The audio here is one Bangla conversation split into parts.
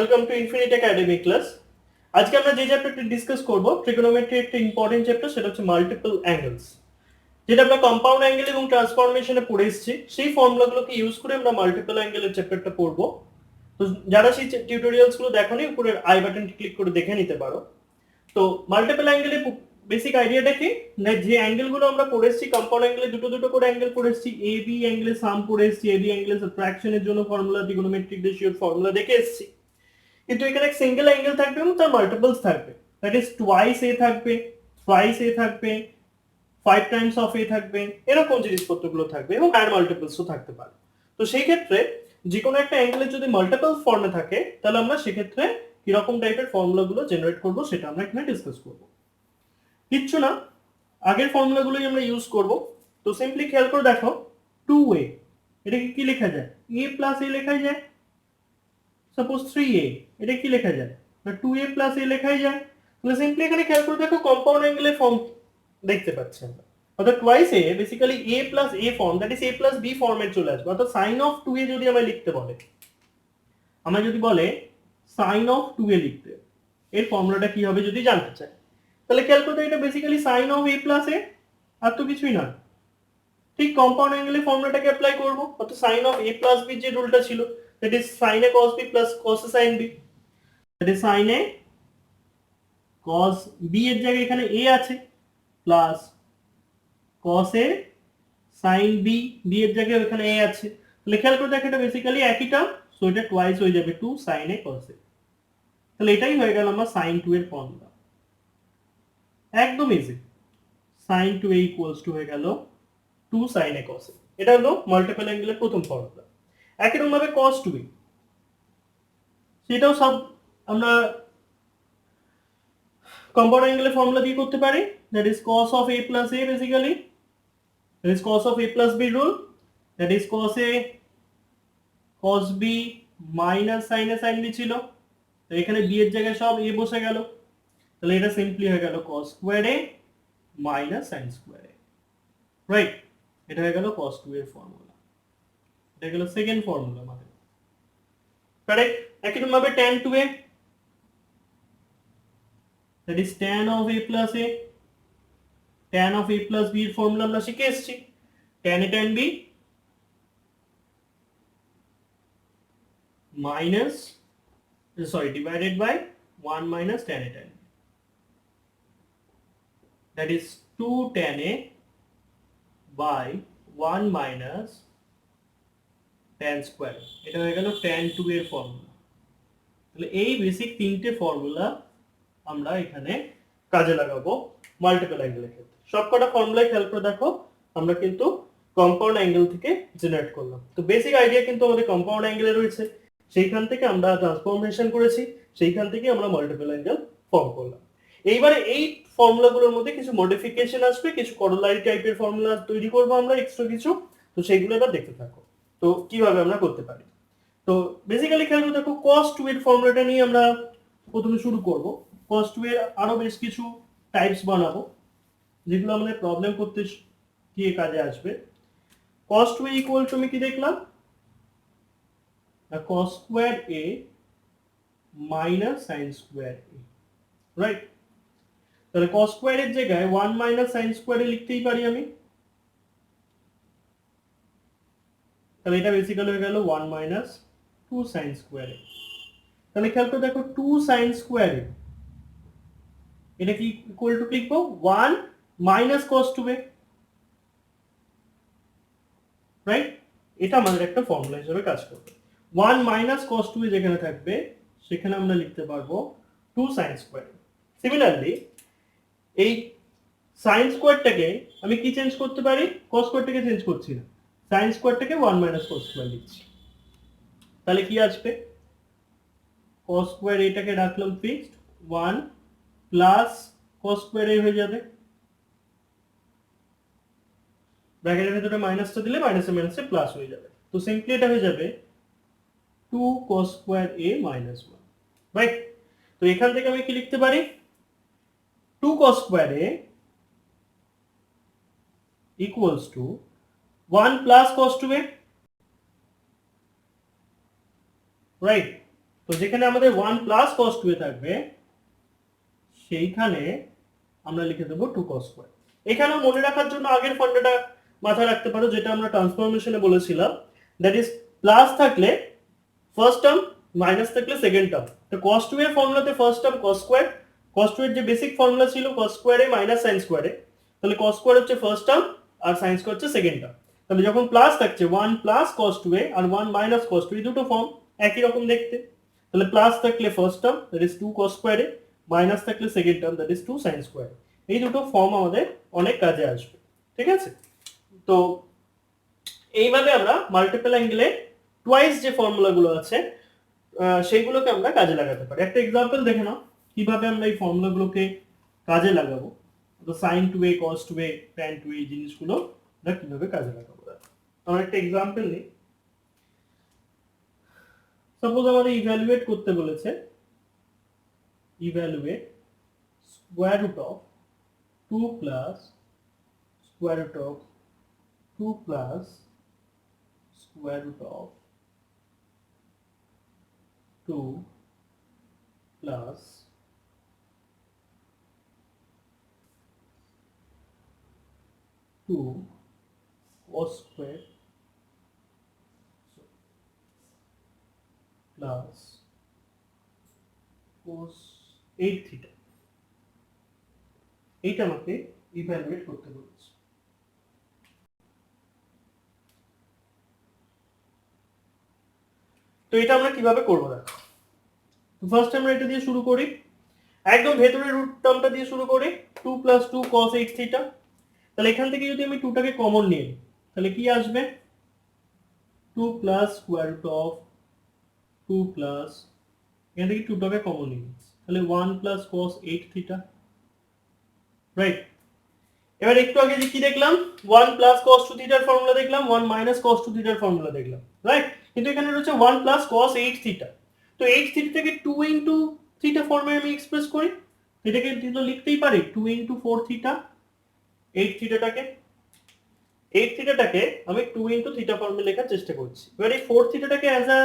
Welcome to Infinite Academy class. আজকে আমরা যে চ্যাপ্টারটি ডিসকাস করব ট্রিগোনোমেট্রি একটা ইম্পর্টেন্ট চ্যাপ্টার, সেটা হচ্ছে মাল্টিপল অ্যাঙ্গেলস, যেটা আমরা কম্পাউন্ড অ্যাঙ্গেল এবং ট্রান্সফরমেশনে পড়ে এসেছি। সেই ফর্মুলাগুলোকে ইউজ করে আমরা মাল্টিপল অ্যাঙ্গেলের চ্যাপ্টারটা পড়ব। তো যারা সেই টিউটোরিয়ালসগুলো দেখোনি, উপরের আই বাটনটি ক্লিক করে দেখে নিতে পারো। তো মাল্টিপল অ্যাঙ্গেলের বেসিক আইডিয়াটা কি, না যে অ্যাঙ্গেলগুলো আমরা পড়ে এসেছি, কম্পাউন্ড অ্যাঙ্গেলে দুটো দুটো করে অ্যাঙ্গেল পড়ে এসেছি, এ বি অ্যাঙ্গেলে সাম পড়ে এসেছি, এ বি অ্যাঙ্গেলে সাবট্রাকশনের জন্য ফর্মুলা, ট্রিগোনোমেট্রিক রেশিওর ফর্মুলা দেখে এসেছি। কিন্তু এখানে সিঙ্গেল অ্যাঙ্গেল থাকবে এবং তার মাল্টিপলস থাকবে, দ্যাট ইজ টুয়াইস এ থাকবে, থ্রাইস এ থাকবে, 5 টাইমস অফ এ থাকবে, এরকম জিনিসপত্রগুলো থাকবে এবং আর মাল্টিপলসও থাকতে পারে। তো সেই ক্ষেত্রে যে কোনো একটা অ্যাঙ্গেলের যদি মাল্টিপল ফর্মে থাকে, তাহলে আমরা সেক্ষেত্রে কিরকম টাইপের ফর্মুলাগুলো জেনারেট করব সেটা আমরা এখানে ডিসকাস করব। কিচ্ছু না, আগের ফর্মুলাগুলোই আমরা ইউজ করব। তো সিম্পলি খেয়াল করে দেখো, 2a, এটাকে কি লেখা যায়? a প্লাস a লেখা যায়। সাপোজ 3a, এটা কি লেখা যায়? না 2a প্লাস a লেখাই যায়। তাহলে সিম্পলি এখানে খেয়াল করে দেখো, কম্পাউন্ড অ্যাঙ্গেলের ফর্ম দেখতে পাচ্ছি আমরা। অর্থাৎ twice A basically a plus a form, that is a plus b ফর্মে চলে আসবে। অর্থাৎ সাইন অফ 2a যদি আমায় লিখতে বলে, আমায় যদি বলে সাইন অফ 2a লিখতে, এর ফর্মুলাটা কি হবে যদি জানতে চাই, তাহলে খেয়াল করতে এটা basically sine of a plus a, আর তো কিছুই না। ঠিক কম্পাউন্ড অ্যাঙ্গেলের ফর্মুলাটাকে অ্যাপ্লাই করব। অর্থাৎ sine of a plus b যে রুলটা ছিল, that is sine a cos b plus cos a sin b, that is sine a cos b এর জায়গায় এখানে a আছে, plus cos a sin b, b এর জায়গায় এখানে a আছে। তাহলে খেয়াল করে দেখো, এটা বেসিক্যালি একই টার্ম, সো এটা টুয়াইস হয়ে যাবে 2 sin a cos a। তাহলে এটাই হয়ে গেল আমার sin 2 এর ফর্মুলা। একদম easy, sin 2a equals to হয়ে গেল 2 sin a cos a। এটা হলো মাল্টিপল অ্যাঙ্গেলের প্রথম ফর্মুলা। একই রকম ভাবে cos 2a, সেটাও সব আমরা কম্পাউন্ড অ্যাঙ্গেলের ফর্মুলা দিয়ে করতে পারি, that is cos of a plus a basically, that is cos of a plus b rule, that is cos a cos b minus sin a sin b ছিল। তো এখানে b এর জায়গায় সব a বসে গেল, তাহলে এটা সিম্পলি হয়ে গেল cos square a minus sin square a, right? এটা হয়ে গেল cos 2 এর ফর্মুলা। এটা গেল সেকেন্ড ফর্মুলা আমাদের, কারেক্ট? একই রকম ভাবে tan 2a, that is tan of a plus a, tan of a plus b এর ফর্মুলা আমরা শিখে এসেছি, tan a tan b minus, sorry, divided by 1 minus tan a tan b, that is 2 tan a by 1 minus tan square। এটা হয়ে গেল tan 2 এর ফর্মুলা। তাহলে এই বেসিক তিনটে ফর্মুলা আমরা এখানে কাজে লাগাবো মাল্টিপল অ্যাঙ্গেলের ক্ষেত্রে। সবকটা ফর্মুলাই খেয়াল করে দেখো, আমরা কিন্তু কম্পাউন্ড অ্যাঙ্গেল থেকে জেনারেট করলাম। তো বেসিক আইডিয়া কিন্তু আমাদের কম্পাউন্ড অ্যাঙ্গেলে রয়েছে, সেইখান থেকে আমরা ট্রান্সফরমেশন করেছি, সেইখান থেকে আমরা মাল্টিপল অ্যাঙ্গেল ফর্ম করলাম। এইবারে এই ফর্মুলাগুলোর মধ্যে কিছু মডিফিকেশন আসবে, কিছু করোলারি টাইপের ফর্মুলা তৈরি করবো আমরা এক্সট্রা কিছু। তো সেইগুলো এবার দেখতে থাকো, তো কিভাবে আমরা করতে পারি। তো বেসিক্যালি খেয়াল করে দেখো, cos 2 এর ফর্মুলাটা নিয়ে আমরা প্রথমে শুরু করব। cos 2 এর আরো বেশ কিছু টাইপস বানাবো, যেগুলো আমাদের প্রবলেম করতে গিয়ে কাজে আসবে। cos 2a ইকুয়াল টু আমি কি দেখলাম, cos square a minus sin square a, right? তাহলে cos স্কয়ার এর জায়গায় 1 মাইনাস sin স্কয়ার a লিখতেই পারি আমি। তাহলে এটা বেসিক্যালি হয়ে গেল 1 মাইনাস 2 sin স্কয়ার a। তাহলে খেয়াল করে দেখো, 2 sin স্কয়ার a, এটা কি ইকুয়াল টু লিখবো 1 মাইনাস cos 2a, রাইট? এটা আমাদের একটা ফর্মুলা হিসেবে কাজ করবে। 1 মাইনাস cos 2a যেখানে থাকবে, সেখানে আমরা লিখতে পারবো 2 sin স্কয়ার। সিমিলারলি এই sin স্কয়ারটাকে আমি কি চেঞ্জ করতে পারি? cos স্কয়ারটাকে চেঞ্জ করছি না, sin স্কয়ারটাকে 1 মাইনাস cos স্কয়ার লিখছি। তাহলে কি আসবে? cos স্কয়ার এটাকে রাখলাম fixed, 1 plus cos square a হয়ে যাবে, ব্র্যাকেটের ভিতরে মাইনাসটা দিলে মাইনাসে মাইনাসে প্লাস হয়ে যাবে। তো সিম্পলি এটা হয়ে যাবে 2 cos square a minus 1, right? তো এখান থেকে আমি কি লিখতে পারি? 2 cos square a equals to 1 plus cos 2a, right? তো তো যেখানে আমাদের 1 প্লাস cos 2a থাকবে সেইখানে আমরা লিখে দেবো 2 cos স্কয়ার। এখানেও মনে রাখার জন্য আগের ফর্মুলাটা মাথায় রাখতে পারো, যেটা আমরা ট্রান্সফরমেশনে বলেছিলাম, দ্যাট ইজ প্লাস থাকলে ফার্স্ট টার্ম, মাইনাস থাকলে সেকেন্ড টার্ম। তো cos 2 এর ফর্মুলাতে first term cos square, cos 2 এর যে বেসিক ফর্মুলা ছিল cos স্কয়ারে মাইনাস sin স্কয়ারে, তাহলে cos স্কয়ার হচ্ছে ফার্স্ট টার্ম আর sin স্কয়ার হচ্ছে সেকেন্ড টার্ম। তাহলে যখন প্লাস থাকছে 1 প্লাস cos 2a আর 1 মাইনাস cos 2a, দুটো ফর্ম একই রকম দেখতে। তাহলে প্লাস থাকলে first term that is 2 cos স্কয়ারে, মাইনাস থাকলে second term that is 2 sin স্কয়ারে। এই দুটো ফর্ম আমাদের অনেক কাজে আসবে, ঠিক আছে? তো এইভাবে আমরা মাল্টিপল অ্যাঙ্গেলে টুয়াইস যে ফর্মুলাগুলো আছে সেইগুলোকে আমরা কাজে লাগাতে পারি। একটা এক্সাম্পল দেখে নাও কিভাবে আমরা এই ফর্মুলাগুলোকে কাজে লাগাবো। তো sin 2a cos 2a tan 2a এই জিনিসগুলো আমরা কিভাবে কাজে লাগাবো। আমরা একটা এক্সাম্পল নিই। সাপোজ আমাদের ইভ্যালুয়েট করতে বলেছে, evaluate square root of 2 plus square root of 2 plus square root of 2 plus 2 cos square plus cos 8 theta. এইটা আমাকে ইভ্যালুয়েট করতে বলেছে। তো এটা আমরা কিভাবে করব দেখো। তো ফার্স্ট আমরা এটা দিয়ে শুরু করি, একদম ভেতরের রুট টার্মটা দিয়ে শুরু করি, 2 প্লাস 2 cos 8 থিটা। তাহলে এখান থেকে যদি আমি 2 টাকে কমন নিই তাহলে কি আসবে, 2 plus square root of 2 plus, এখান থেকে 2 টাকে কমন নিই তাহলে 1 প্লাস cos 8 থিটা, রাইট? এবার একটু আগে যে কি দেখলাম, 1 প্লাস cos 2 থিটার ফর্মুলা দেখলাম, 1 মাইনাস cos 2 থিটার ফর্মুলা দেখলাম, রাইট? কিন্তু এখানে রয়েছে 1 প্লাস cos 8 থিটা। তো 8 থিটাটাকে 2 ইনটু থিটা ফর্মে আমি এক্সপ্রেস করি, এটাকে তো লিখতেই পারি 2 ইনটু 4 থিটা। 8 থিটাটাকে আমি 2 ইনটু থিটা ফর্মে লেখার চেষ্টা করছি। এবার এই 4 থিটাটাকে অ্যাজ আ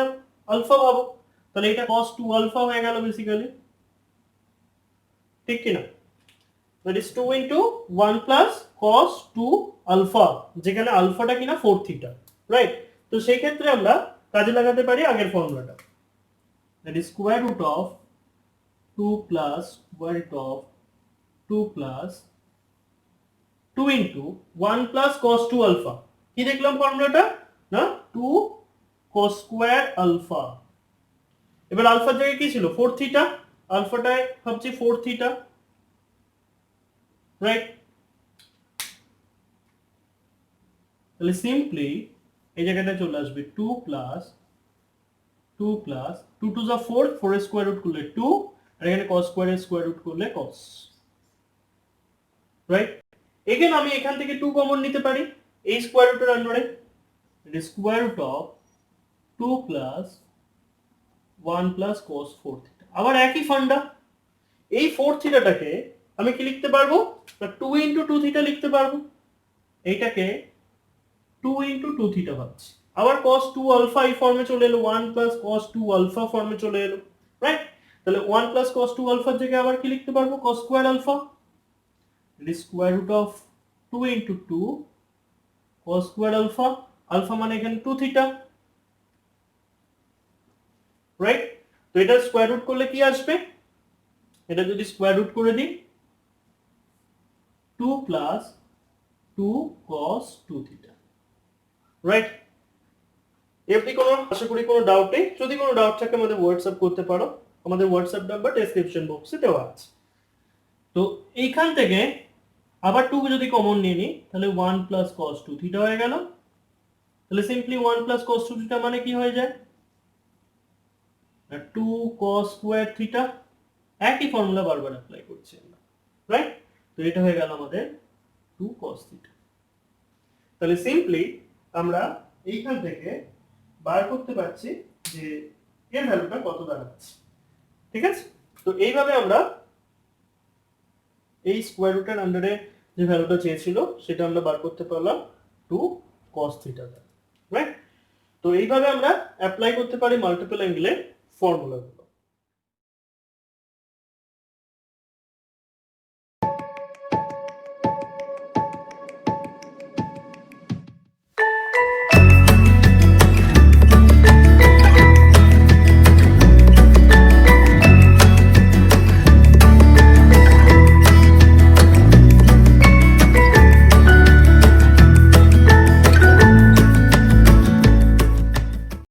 আলফা ভাবো, তাহলে এটা cos 2 আলফা হয়ে গেল বেসিক্যালি, ঠিক কি না? that is 2 into 1 plus cos 2 alpha, যেখানে আলফাটা কিনা 4 থিটা, রাইট? তো সেই ক্ষেত্রে আমরা কাজে লাগাতে পারি আগের ফর্মুলাটা, that is square root of 2 plus square root of 2 plus 2 into 1 plus cos 2 alpha। কি দেখলাম ফর্মুলাটা না, 2 cos square alpha। এবার আলফার জায়গায় কি ছিল 4 থিটা, আলফাটায় ভাবছি 4 থিটা, রাইট? তাহলে সিম্পলি এই জায়গাটা চলে আসবে 2 প্লাস 2 প্লাস 2 টু যা 4, 4 এর স্কয়ার রুট করলে 2, আর এখানে cos স্কয়ার এর স্কয়ার রুট করলে cos, রাইট? এখানে আমি এখান থেকে 2 কমন নিতে পারি এই স্কয়ার রুটের আন্ডারে, it is square root of 2 plus 1 plus cos 4 theta. আবার একই ফান্ডা, এই 4 থিটাটাকে আমি কি লিখতে পারবো না, 2 ইনটু 2 থিটা লিখতে পারবো। এইটাকে 2 ইনটু 2 থিটা ভাবছি। আবার cos 2 আলফা এই ফর্মে চলে এলো, 1 প্লাস cos 2 আলফা ফর্মে চলে এলো, রাইট? তাহলে 1 প্লাস cos 2 আলফার জায়গায় আবার কি লিখতে পারবো, cos square alpha, it is square root of 2 into 2 cos square alpha, alpha মানে এখানে 2 থিটা, রাইট? তো এটা স্কয়ার রুট করলে কি আসবে, এটা যদি স্কয়ার রুট করে দিই 2 প্লাস 2 cos 2 থিটা, রাইট? এমনি কোনো আশা করি কোনো ডাউট নেই। যদি কোনো ডাউট থাকে আমাদের হোয়াটসঅ্যাপ করতে পারো, আমাদের হোয়াটসঅ্যাপ নাম্বার ডেসক্রিপশন বক্সে দেওয়া আছে। তো এইখান থেকে আবার 2 যদি কমন নিয়ে নিই তাহলে 1 প্লাস cos 2 থিটা হয়ে গেল। তাহলে সিম্পলি 1 প্লাস cos 2 থিটা মানে কি হয়ে যায়, 2 cos স্কয়ার থিটা। একই ফর্মুলা বারবার অ্যাপ্লাই করছি আমরা, রাইট? তো এটা হয়ে গেল আমাদের 2 cos থিটা। তাহলে সিম্পলি আমরা এইখান থেকে বার করতে পারছি যে এর ভ্যালুটা কত দাঁড়াচ্ছে, ঠিক আছে? তো এইভাবে আমরা এই স্কয়ার রুটের আন্ডারে যে ভ্যালুটা চেয়েছিল সেটা আমরা বার করতে পারলাম 2 cos থিটা, রাইট? তো এইভাবে আমরা অ্যাপ্লাই করতে পারি মাল্টিপল অ্যাঙ্গেলের ফর্মুলা।